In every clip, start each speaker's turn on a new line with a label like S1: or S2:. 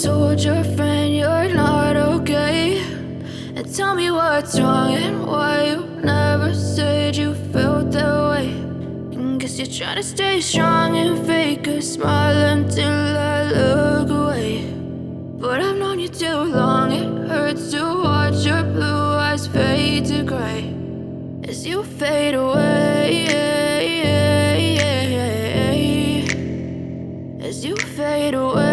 S1: told your friend you're not okay, and tell me what's wrong and why you never said you felt that way. And guess you're trying to stay strong and fake a smile until I look away. But I've known you too long, it hurts to watch your blue eyes fade to gray as you fade away, as you fade away.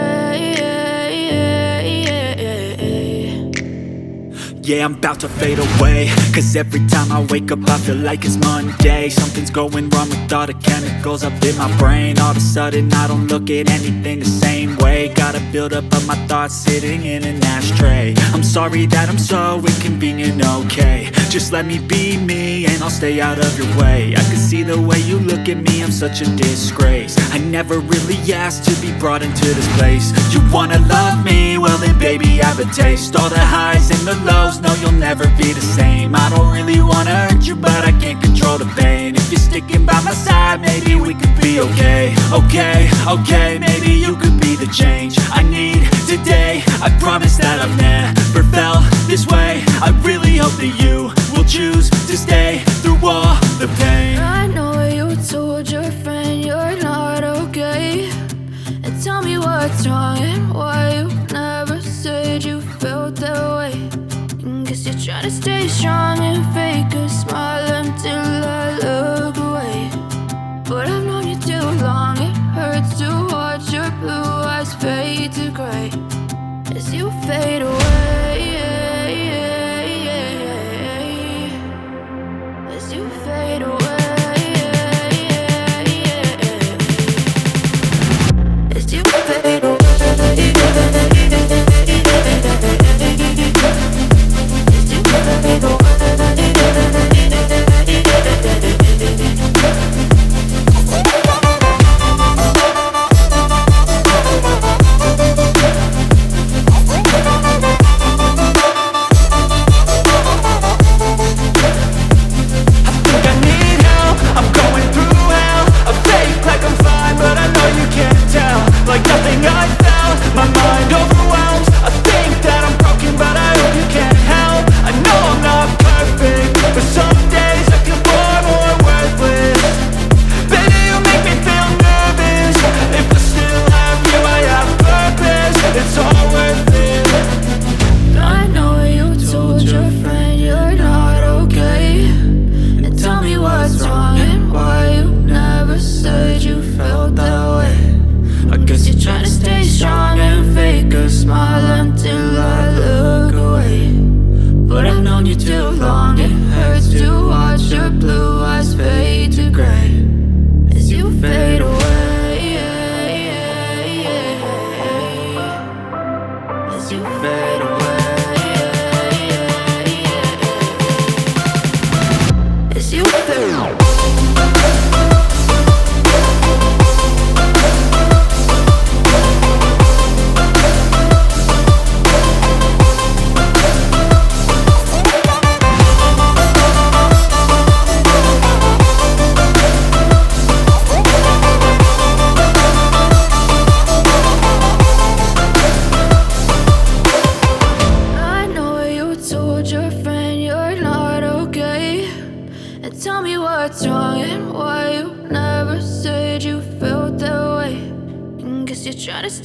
S2: Yeah, I'm about to fade away, cause every time I wake up I feel like it's Monday. Something's going wrong with all the chemicals up in my brain. All of a sudden I don't look at anything the same way. Gotta build up of my thoughts sitting in an ashtray. I'm sorry that I'm so inconvenient, okay. Just let me be me and I'll stay out of your way. I can see the way you look at me, I'm such a disgrace. I never really asked to be brought into this place. You wanna love me? Well then baby I have a taste. All the highs and the lows, no you'll never be the same. I don't really wanna hurt you but I can't control the pain. If you're sticking by my side maybe we could be okay. Okay, maybe you could be the change I need today. I promise that I've never felt this way. I really hope that you will choose to stay through all the pain.
S1: I know you told your friend you're not okay, and tell me what's wrong and why you never said you felt that way. And guess you're trying to stay strong and fake a smile until I look away. But I've known you too long, it hurts to watch your blue eyes fade to gray as you fade away, as you fade away, as you fade away.
S2: Like nothing I felt, my mind overwhelmed. I think that I'm broken, but I hope you can't help. I know I'm not perfect, but some days I feel far more worthless. Baby, you make me feel nervous. If I still have you, I have purpose. It's all worth it.
S1: I know you told your friend you're not okay, and tell me what's wrong and why you never said you felt that way. I guess you're trying to stay strong and fake a smile until I look away. But I've known you too long, it hurts to watch your blue eyes fade to gray as you fade away, as you fade away, as you fade away. Your friend you're not okay, and tell me what's wrong and why you never said you felt that way. And guess you're trying to stay